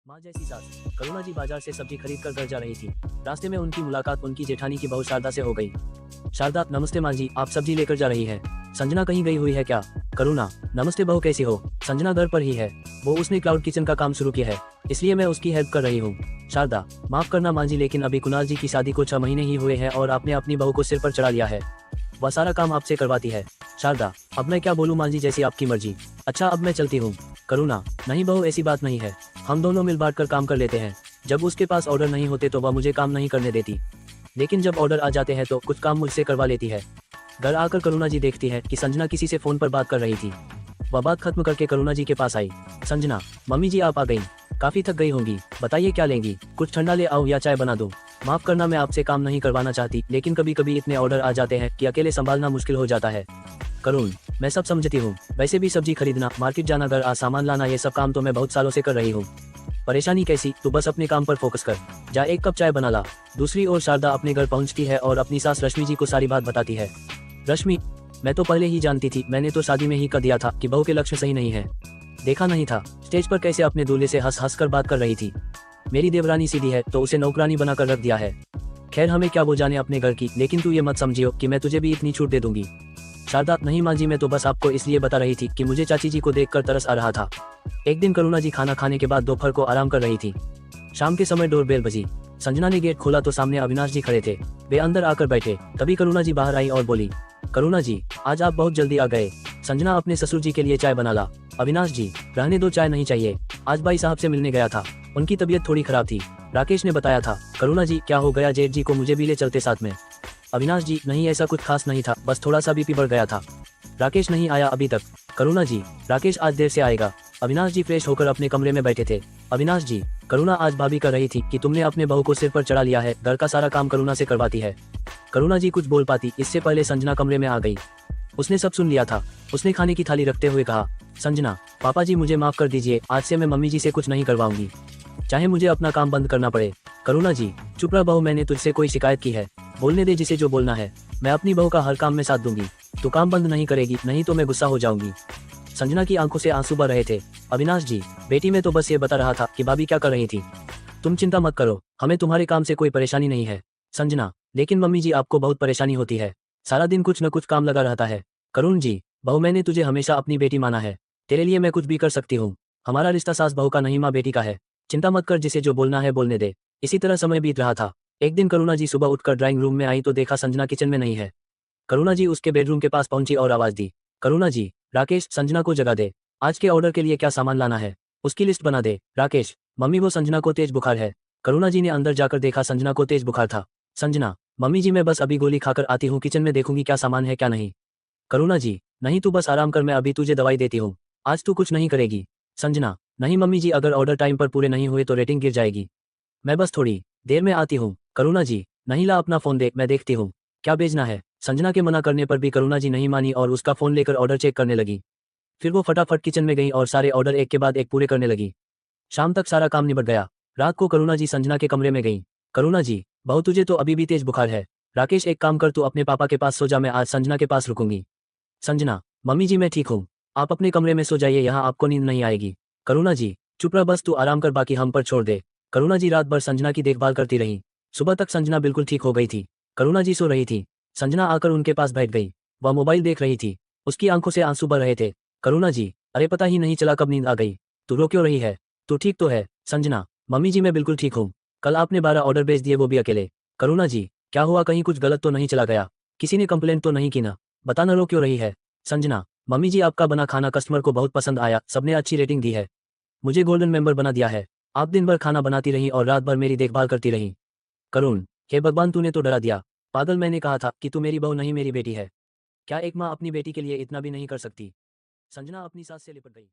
माँ जैसी सास। करुणा जी बाजार से सब्जी खरीद कर घर जा रही थी। रास्ते में उनकी मुलाकात उनकी जेठानी की बहू शारदा से हो गई। शारदा, नमस्ते माँ जी, आप सब्जी लेकर जा रही है। संजना कहीं गई हुई है क्या? करुणा, नमस्ते बहू, कैसी हो? संजना घर पर ही है। वो उसने क्लाउड किचन का काम शुरू किया है, इसलिए मैं उसकी हेल्प कर रही हूँ। शारदा, माफ करना माँ जी, लेकिन अभी कुणाल जी की शादी को 6 महीने ही हुए हैं और आपने अपनी बहू को सिर पर चढ़ा लिया है। वह सारा काम आपसे करवाती है। शारदा, अब मैं क्या बोलूं माँ जी, जैसी आपकी मर्जी। अच्छा, अब मैं चलती हूँ। करुणा, नहीं बहू, ऐसी बात नहीं है, हम दोनों मिल बांट कर काम कर लेते हैं। जब उसके पास ऑर्डर नहीं होते तो वह मुझे काम नहीं करने देती, लेकिन जब ऑर्डर आ जाते हैं तो कुछ काम मुझसे करवा लेती है। घर आकर करुणा जी देखती है कि संजना किसी से फोन पर बात कर रही थी। वह बात खत्म करके करुणा जी के पास आई। संजना, मम्मी जी आप आ गई, काफी थक गई होंगी, बताइए क्या लेंगी? कुछ ठंडा ले आओ या चाय बना दो? माफ करना, मैं आपसे काम नहीं करवाना चाहती, लेकिन कभी कभी इतने ऑर्डर आ जाते हैं कि अकेले संभालना मुश्किल हो जाता है। करुण, मैं सब समझती हूँ, वैसे भी सब्जी खरीदना, मार्केट जाना, घर आ सामान लाना, ये सब काम तो मैं बहुत सालों से कर रही हूँ। परेशानी कैसी, तू बस अपने काम पर फोकस कर। जा एक कप चाय बना ला। दूसरी ओर शारदा अपने घर पहुंचती है और अपनी सास रश्मि जी को सारी बात बताती है। रश्मि, मैं तो पहले ही जानती थी, मैंने तो शादी में ही कर दिया था कि बहू के लक्ष्य सही नहीं है। देखा नहीं था स्टेज पर कैसे अपने दूल्हे से हंस हंस कर बात कर रही थी। मेरी देवरानी सीधी है तो उसे नौकरानी बनाकर रख दिया है। खैर, हमें क्या वो जाने अपने घर की, लेकिन तू ये मत समझियो कि मैं तुझे भी इतनी छूट दे दूंगी। शारदा, नहीं माँ जी, मैं तो बस आपको इसलिए बता रही थी कि मुझे चाची जी को देखकर तरस आ रहा था। एक दिन करुणा जी खाना खाने के बाद दोपहर को आराम कर रही थी। शाम के समय डोरबेल बजी। संजना ने गेट खोला तो सामने अविनाश जी खड़े थे। वे अंदर आकर बैठे, तभी करुणा जी बाहर आई और बोली, करुणा जी, आज आप बहुत जल्दी आ गए। संजना, अपने ससुर जी के लिए चाय बना ला। अविनाश जी, रहने दो, चाय नहीं चाहिए, आज भाई साहब से मिलने गया था, उनकी तबीयत थोड़ी खराब थी, राकेश ने बताया था। करुणा जी, क्या हो गया? जेठ जी को मुझे भी ले चलते साथ में। अविनाश जी, नहीं ऐसा कुछ खास नहीं था, बस थोड़ा सा बीपी बढ़ गया था। राकेश नहीं आया अभी तक। करुणा जी, राकेश आज देर से आएगा। अविनाश जी फ्रेश होकर अपने कमरे में बैठे थे। अविनाश जी, करुणा आज भाभी कह रही थी कि तुमने अपने बहू को सिर पर चढ़ा लिया है, घर का सारा काम करुणा से करवाती है। करुणा जी कुछ बोल पाती इससे पहले संजना कमरे में आ गई। उसने सब सुन लिया था। उसने खाने की थाली रखते हुए कहा, संजना, पापा जी मुझे माफ कर दीजिए, आज से मैं मम्मी जी से कुछ नहीं करवाऊंगी, चाहे मुझे अपना काम बंद करना पड़े। करुणा जी, चुप रह बहू, मैंने तुझसे कोई शिकायत की है? बोलने दे जिसे जो बोलना है, मैं अपनी बहू का हर काम में साथ दूंगी। तू काम बंद नहीं करेगी, नहीं तो मैं गुस्सा हो जाऊंगी। संजना की आंखों से आंसू बह रहे थे। अविनाश जी, बेटी मैं तो बस ये बता रहा था कि भाभी क्या कर रही थी। तुम चिंता मत करो, हमें तुम्हारे काम से कोई परेशानी नहीं है। संजना, लेकिन मम्मी जी आपको बहुत परेशानी होती है, सारा दिन कुछ न कुछ काम लगा रहता है। करुण जी, बहू मैंने तुझे हमेशा अपनी बेटी माना है, तेरे लिए मैं कुछ भी कर सकती हूँ। हमारा रिश्ता सास बहू का नहीं, माँ बेटी का है। चिंता मत कर, जिसे जो बोलना है बोलने दे। इसी तरह समय बीत रहा था। एक दिन करुणा जी सुबह उठकर ड्राइंग रूम में आई तो देखा संजना किचन में नहीं है। करुणा जी उसके बेडरूम के पास पहुंची और आवाज दी, करुणा जी, राकेश, संजना को जगा दे, आज के ऑर्डर के लिए क्या सामान लाना है उसकी लिस्ट बना दे। राकेश, मम्मी वो संजना को तेज बुखार है। करुणा जी ने अंदर जाकर देखा संजना को तेज बुखार था। संजना, मम्मी जी मैं बस अभी गोली खाकर आती हूँ, किचन में देखूंगी क्या सामान है क्या नहीं। करुणा जी, नहीं तू बस आराम कर, मैं अभी तुझे दवाई देती हूँ, आज तू कुछ नहीं करेगी। संजना, नहीं मम्मी जी, अगर ऑर्डर टाइम पर पूरे नहीं हुए तो रेटिंग गिर जाएगी, मैं बस थोड़ी देर में आती हूँ। करुणा जी, नहीं ला अपना फोन दे, मैं देखती हूँ क्या भेजना है। संजना के मना करने पर भी करुणा जी नहीं मानी और उसका फोन लेकर ऑर्डर चेक करने लगी। फिर वो फटाफट किचन में गई और सारे ऑर्डर एक के बाद एक पूरे करने लगी। शाम तक सारा काम निपट गया। रात को करुणा जी संजना के कमरे में गई। करुणा जी, बहू तुझे तो अभी भी तेज बुखार है। राकेश, एक काम कर, तू अपने पापा के पास सो जा, मैं आज संजना के पास रुकूंगी। संजना, मम्मी जी मैं ठीक हूँ, आप अपने कमरे में सो जाइए, यहाँ आपको नींद नहीं आएगी। करुणा जी, चुप रह, बस तू आराम कर, बाकी हम पर छोड़ दे। करुणा जी रात भर संजना की देखभाल करती रही। सुबह तक संजना बिल्कुल ठीक हो गई थी। करुणा जी सो रही थी। संजना आकर उनके पास बैठ गई। वह मोबाइल देख रही थी। उसकी आंखों से आंसू बह रहे थे। करुणा जी, अरे पता ही नहीं चला कब नींद आ गई। तू रो क्यों रही है? तू ठीक तो है? संजना, मम्मी जी मैं बिल्कुल ठीक हूँ, कल आपने 12 ऑर्डर भेज दिए, वो भी अकेले। करुणा जी, क्या हुआ, कहीं कुछ गलत तो नहीं चला गया? किसी ने कंप्लेंट तो नहीं की ना? बता ना, रो क्यों रही है? संजना, मम्मी जी आपका बना खाना कस्टमर को बहुत पसंद आया, सबने अच्छी रेटिंग दी है, मुझे गोल्डन मेंबर बना दिया है। आप दिन भर खाना बनाती रही और रात भर मेरी देखभाल करती रही। करुण, हे भगवान, तूने तो डरा दिया। पागल, मैंने कहा था कि तू मेरी बहू नहीं मेरी बेटी है। क्या एक माँ अपनी बेटी के लिए इतना भी नहीं कर सकती? संजना अपनी सास से लिपट गई।